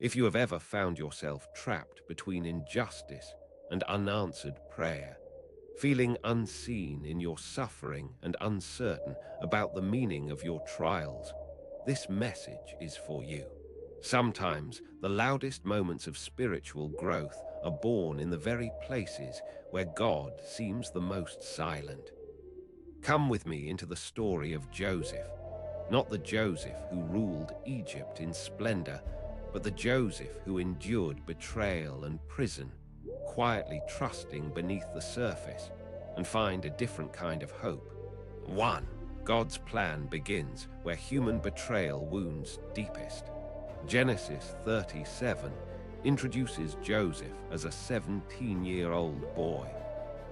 If you have ever found yourself trapped between injustice and unanswered prayer, feeling unseen in your suffering and uncertain about the meaning of your trials, this message is for you. Sometimes the loudest moments of spiritual growth are born in the very places where God seems the most silent. Come with me into the story of Joseph, not the Joseph who ruled Egypt in splendor, but the Joseph who endured betrayal and prison, quietly trusting beneath the surface and find a different kind of hope. 1. God's plan begins where human betrayal wounds deepest. Genesis 37 introduces Joseph as a 17-year-old boy,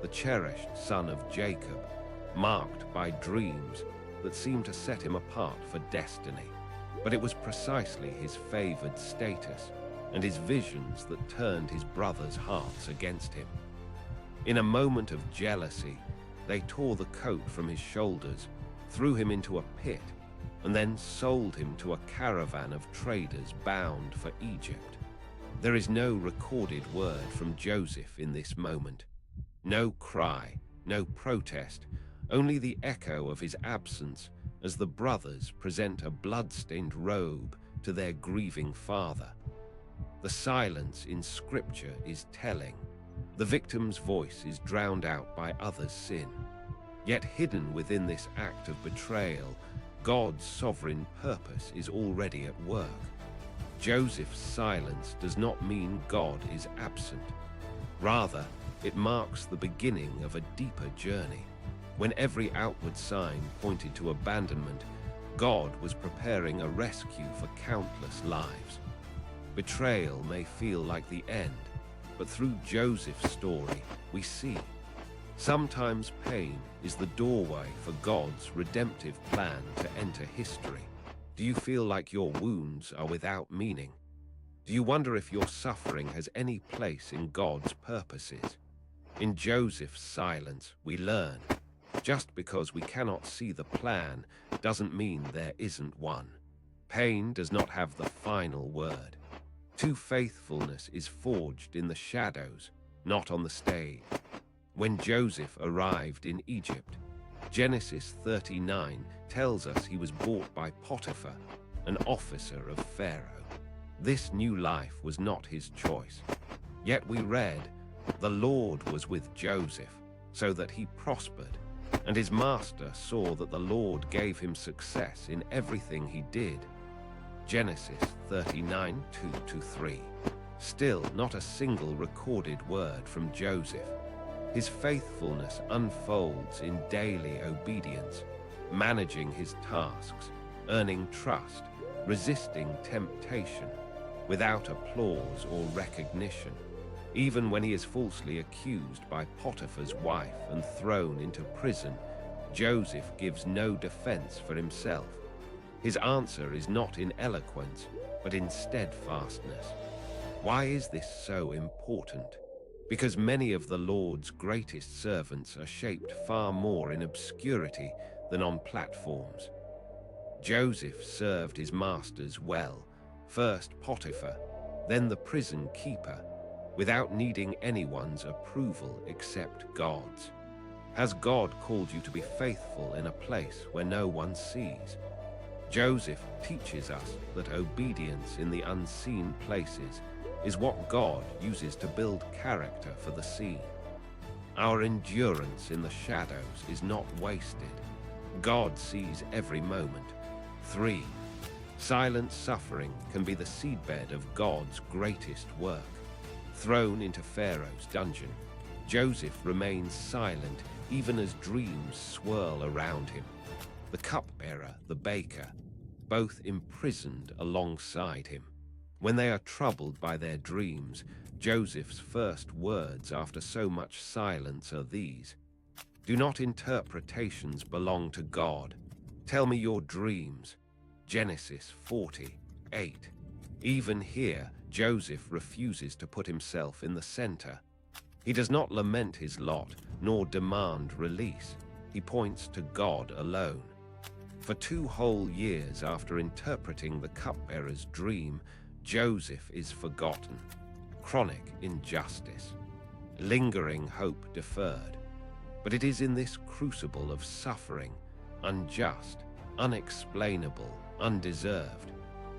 the cherished son of Jacob, marked by dreams that seemed to set him apart for destiny. But it was precisely his favored status and his visions that turned his brothers' hearts against him. In a moment of jealousy, they tore the coat from his shoulders, threw him into a pit, and then sold him to a caravan of traders bound for Egypt. There is no recorded word from Joseph in this moment. No cry, no protest, only the echo of his absence as the brothers present a blood-stained robe to their grieving father. The silence in Scripture is telling. The victim's voice is drowned out by others' sin. Yet hidden within this act of betrayal, God's sovereign purpose is already at work. Joseph's silence does not mean God is absent. Rather, it marks the beginning of a deeper journey. When every outward sign pointed to abandonment, God was preparing a rescue for countless lives. Betrayal may feel like the end, but through Joseph's story, we see sometimes pain is the doorway for God's redemptive plan to enter history. Do you feel like your wounds are without meaning? Do you wonder if your suffering has any place in God's purposes? In Joseph's silence, we learn. Just because we cannot see the plan doesn't mean there isn't one. Pain does not have the final word. True faithfulness is forged in the shadows, not on the stage. When Joseph arrived in Egypt, Genesis 39 tells us he was bought by Potiphar, an officer of Pharaoh. This new life was not his choice. Yet we read, "The Lord was with Joseph, so that he prospered, and his master saw that the Lord gave him success in everything he did." Genesis 39, 2-3. Still not a single recorded word from Joseph. His faithfulness unfolds in daily obedience, managing his tasks, earning trust, resisting temptation, without applause or recognition. Even when he is falsely accused by Potiphar's wife and thrown into prison, Joseph gives no defense for himself. His answer is not in eloquence, but in steadfastness. Why is this so important? Because many of the Lord's greatest servants are shaped far more in obscurity than on platforms. Joseph served his masters well, first Potiphar, then the prison keeper, without needing anyone's approval except God's. Has God called you to be faithful in a place where no one sees? Joseph teaches us that obedience in the unseen places is what God uses to build character for the seen. Our endurance in the shadows is not wasted. God sees every moment. 3. Silent suffering can be the seedbed of God's greatest work. Thrown into Pharaoh's dungeon, Joseph remains silent even as dreams swirl around him. The cupbearer, the baker, both imprisoned alongside him. When they are troubled by their dreams, Joseph's first words after so much silence are these: "Do not interpretations belong to God? Tell me your dreams." Genesis 40:8. Even here, Joseph refuses to put himself in the center. He does not lament his lot, nor demand release. He points to God alone. For 2 whole years after interpreting the cupbearer's dream, Joseph is forgotten, chronic injustice, lingering hope deferred. But it is in this crucible of suffering, unjust, unexplainable, undeserved,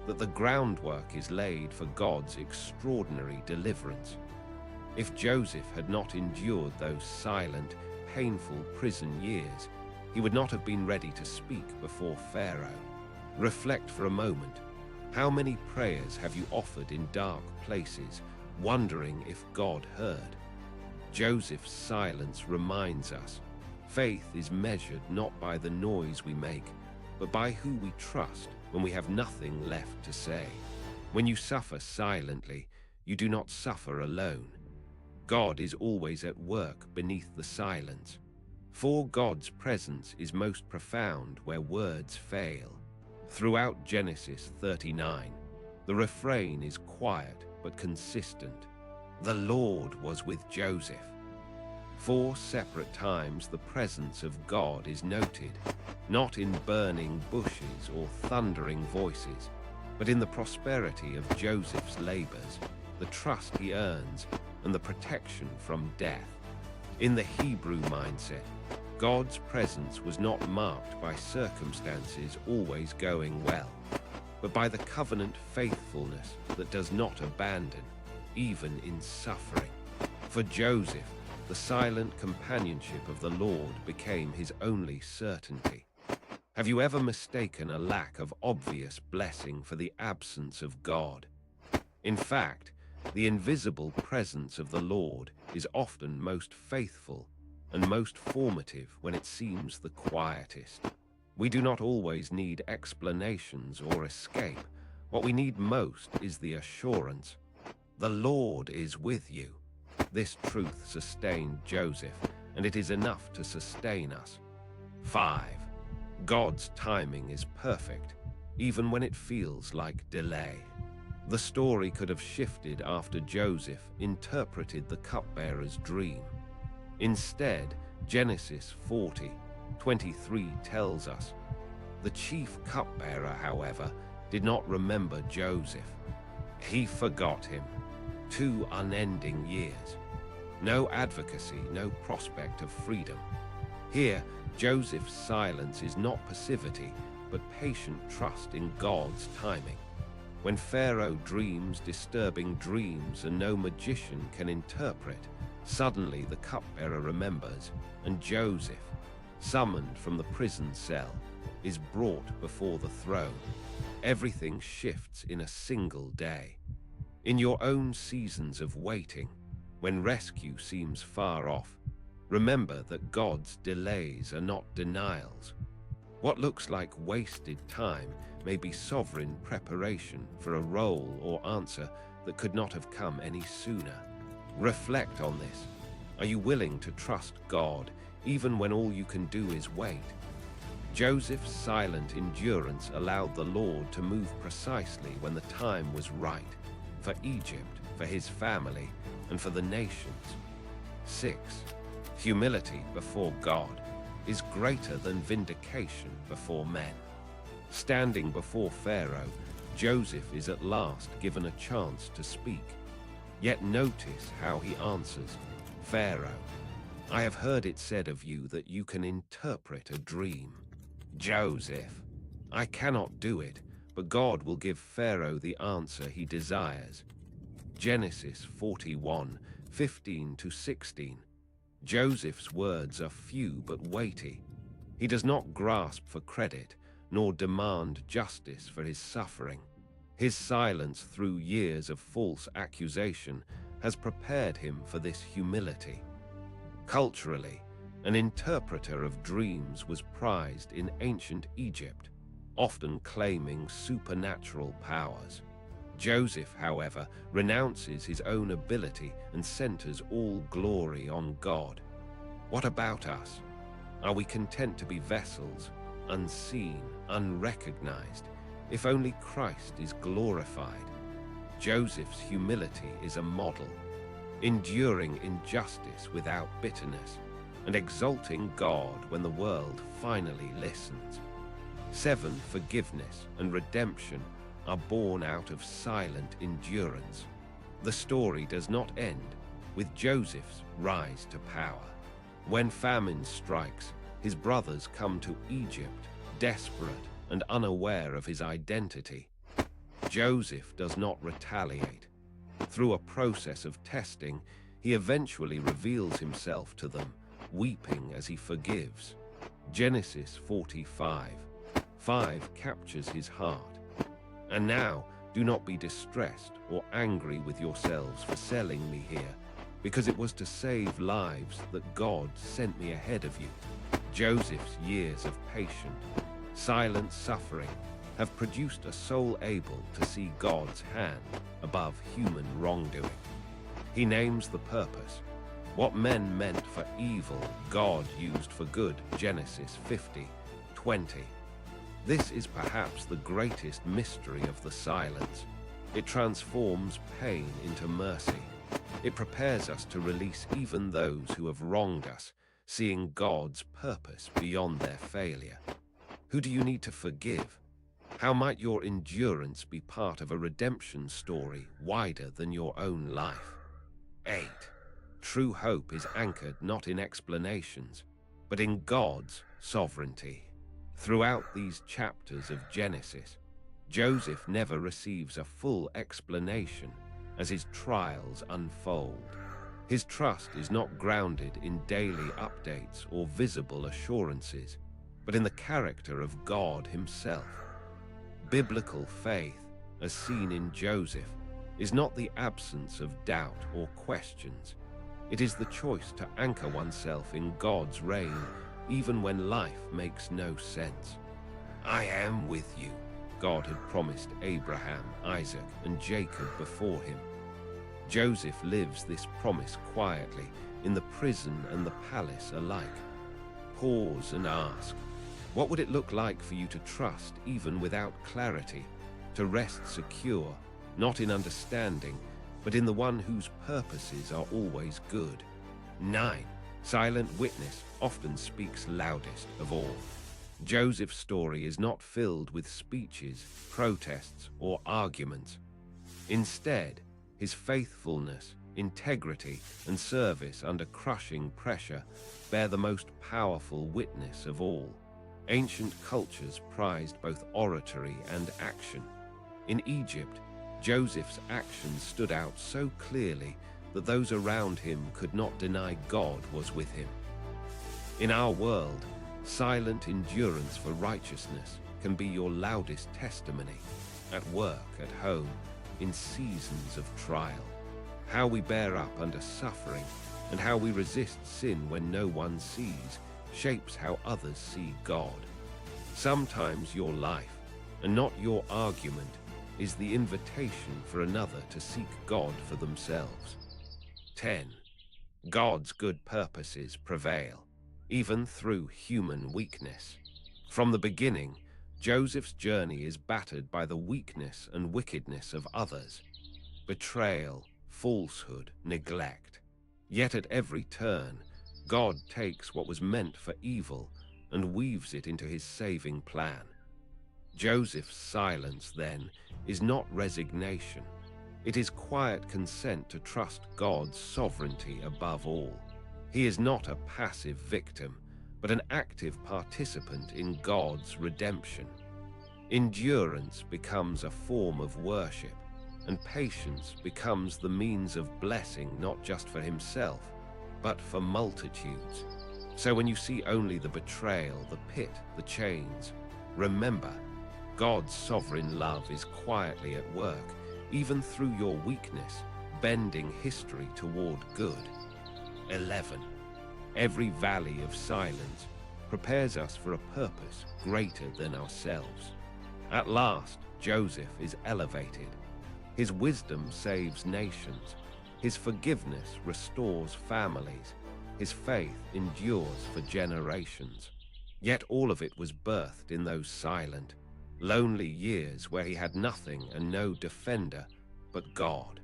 that the groundwork is laid for God's extraordinary deliverance. If Joseph had not endured those silent, painful prison years, he would not have been ready to speak before Pharaoh. Reflect for a moment. How many prayers have you offered in dark places, wondering if God heard? Joseph's silence reminds us, faith is measured not by the noise we make, but by who we trust when we have nothing left to say. When you suffer silently, you do not suffer alone. God is always at work beneath the silence. For God's presence is most profound where words fail. Throughout Genesis 39, the refrain is quiet but consistent. The Lord was with Joseph. 4 separate times the presence of God is noted, not in burning bushes or thundering voices, but in the prosperity of Joseph's labors, the trust he earns, and the protection from death. In the Hebrew mindset, God's presence was not marked by circumstances always going well, but by the covenant faithfulness that does not abandon, even in suffering. For Joseph, the silent companionship of the Lord became his only certainty. Have you ever mistaken a lack of obvious blessing for the absence of God? In fact, the invisible presence of the Lord is often most faithful and most formative when it seems the quietest. We do not always need explanations or escape. What we need most is the assurance, the Lord is with you. This truth sustained Joseph, and it is enough to sustain us. 5. God's timing is perfect, even when it feels like delay. The story could have shifted after Joseph interpreted the cupbearer's dream. Instead, Genesis 40:23 tells us, the chief cupbearer, however, did not remember Joseph. He forgot him. 2 unending years. No advocacy, no prospect of freedom. Here, Joseph's silence is not passivity, but patient trust in God's timing. When Pharaoh dreams disturbing dreams and no magician can interpret, suddenly the cupbearer remembers, and Joseph, summoned from the prison cell, is brought before the throne. Everything shifts in a single day. In your own seasons of waiting, when rescue seems far off, remember that God's delays are not denials. What looks like wasted time may be sovereign preparation for a role or answer that could not have come any sooner. Reflect on this. Are you willing to trust God even when all you can do is wait? Joseph's silent endurance allowed the Lord to move precisely when the time was right, for Egypt, for his family, and for the nations. 6. Humility before God is greater than vindication before men. Standing before Pharaoh, Joseph is at last given a chance to speak. Yet notice how he answers, Pharaoh, I have heard it said of you that you can interpret a dream. Joseph, I cannot do it, but God will give Pharaoh the answer he desires. Genesis 41:15-16. Joseph's words are few but weighty. He does not grasp for credit, nor demand justice for his suffering. His silence through years of false accusation has prepared him for this humility. Culturally, an interpreter of dreams was prized in ancient Egypt, often claiming supernatural powers. Joseph, however, renounces his own ability and centers all glory on God. What about us? Are we content to be vessels, unseen, unrecognized, if only Christ is glorified? Joseph's humility is a model, enduring injustice without bitterness, and exalting God when the world finally listens. 7. Forgiveness and redemption are born out of silent endurance. The story does not end with Joseph's rise to power. When famine strikes, his brothers come to Egypt, desperate and unaware of his identity. Joseph does not retaliate. Through a process of testing, he eventually reveals himself to them, weeping as he forgives. Genesis 45:5 captures his heart. And now, do not be distressed or angry with yourselves for selling me here, because it was to save lives that God sent me ahead of you. Joseph's years of patient, silent suffering have produced a soul able to see God's hand above human wrongdoing. He names the purpose. What men meant for evil, God used for good. Genesis 50:20. This is perhaps the greatest mystery of the silence. It transforms pain into mercy. It prepares us to release even those who have wronged us, seeing God's purpose beyond their failure. Who do you need to forgive? How might your endurance be part of a redemption story wider than your own life? 8. True hope is anchored not in explanations, but in God's sovereignty. Throughout these chapters of Genesis, Joseph never receives a full explanation as his trials unfold. His trust is not grounded in daily updates or visible assurances, but in the character of God himself. Biblical faith, as seen in Joseph, is not the absence of doubt or questions. It is the choice to anchor oneself in God's reign, even when life makes no sense. I am with you, God had promised Abraham, Isaac, and Jacob before him. Joseph lives this promise quietly, in the prison and the palace alike. Pause and ask, what would it look like for you to trust even without clarity, to rest secure, not in understanding, but in the one whose purposes are always good? 9. Silent witness often speaks loudest of all. Joseph's story is not filled with speeches, protests, or arguments. Instead, his faithfulness, integrity, and service under crushing pressure bear the most powerful witness of all. Ancient cultures prized both oratory and action. In Egypt, Joseph's actions stood out so clearly that those around him could not deny God was with him. In our world, silent endurance for righteousness can be your loudest testimony, at work, at home, in seasons of trial. How we bear up under suffering and how we resist sin when no one sees shapes how others see God. Sometimes your life, and not your argument, is the invitation for another to seek God for themselves. 10. God's good purposes prevail, even through human weakness. From the beginning, Joseph's journey is battered by the weakness and wickedness of others. Betrayal, falsehood, neglect. Yet at every turn, God takes what was meant for evil and weaves it into his saving plan. Joseph's silence, then, is not resignation. It is quiet consent to trust God's sovereignty above all. He is not a passive victim, but an active participant in God's redemption. Endurance becomes a form of worship, and patience becomes the means of blessing not just for himself, but for multitudes. So when you see only the betrayal, the pit, the chains, remember, God's sovereign love is quietly at work, even through your weakness, bending history toward good. 11. Every valley of silence prepares us for a purpose greater than ourselves. At last, Joseph is elevated. His wisdom saves nations. His forgiveness restores families. His faith endures for generations. Yet all of it was birthed in those silent, lonely years where he had nothing and no defender but God.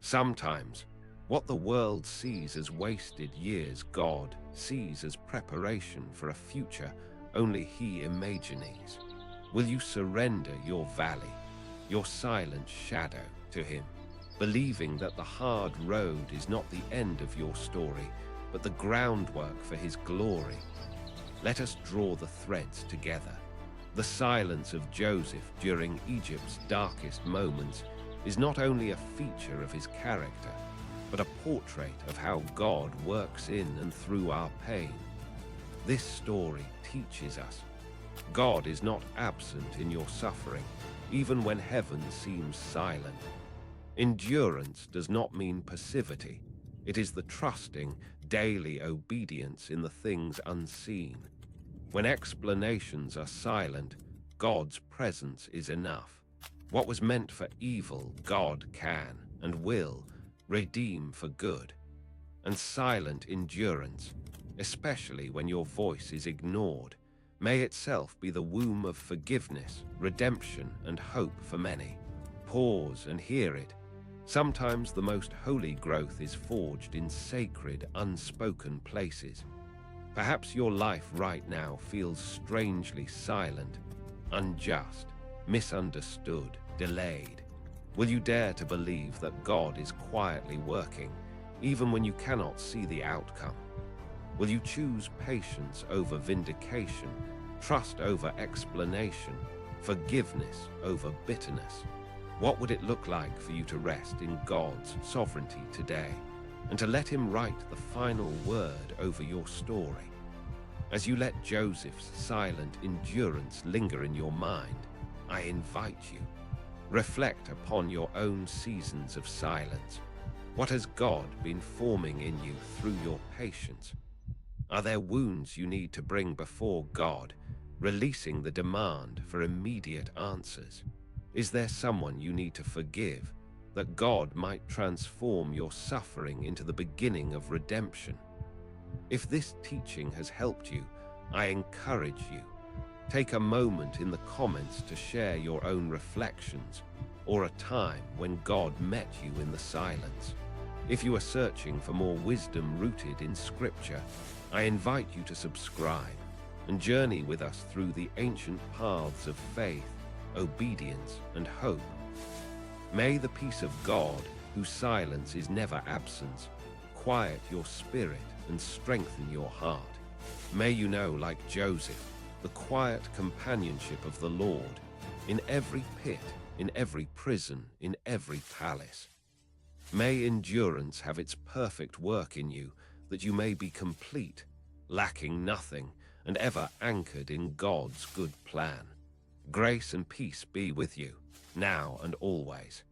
Sometimes, what the world sees as wasted years, God sees as preparation for a future only he imagines. Will you surrender your valley? your silent shadow to him, believing that the hard road is not the end of your story, but the groundwork for his glory. Let us draw the threads together. The silence of Joseph during Egypt's darkest moments is not only a feature of his character, but a portrait of how God works in and through our pain. This story teaches us God is not absent in your suffering, even when heaven seems silent. Endurance does not mean passivity. It is the trusting, daily obedience in the things unseen. When explanations are silent, God's presence is enough. What was meant for evil, God can and will redeem for good. And silent endurance, especially when your voice is ignored, may itself be the womb of forgiveness, redemption, and hope for many. Pause and hear it. Sometimes the most holy growth is forged in sacred, unspoken places. Perhaps your life right now feels strangely silent, unjust, misunderstood, delayed. Will you dare to believe that God is quietly working, even when you cannot see the outcome? Will you choose patience over vindication, trust over explanation, forgiveness over bitterness? What would it look like for you to rest in God's sovereignty today and to let him write the final word over your story? As you let Joseph's silent endurance linger in your mind, I invite you, reflect upon your own seasons of silence. What has God been forming in you through your patience? Are there wounds you need to bring before God, releasing the demand for immediate answers? Is there someone you need to forgive, that God might transform your suffering into the beginning of redemption? If this teaching has helped you, I encourage you. Take a moment in the comments to share your own reflections or a time when God met you in the silence. If you are searching for more wisdom rooted in Scripture, I invite you to subscribe and journey with us through the ancient paths of faith, obedience, and hope. May the peace of God, whose silence is never absent, quiet your spirit and strengthen your heart. May you know, like Joseph, the quiet companionship of the Lord in every pit, in every prison, in every palace. May endurance have its perfect work in you, that you may be complete, lacking nothing, and ever anchored in God's good plan. Grace and peace be with you, now and always.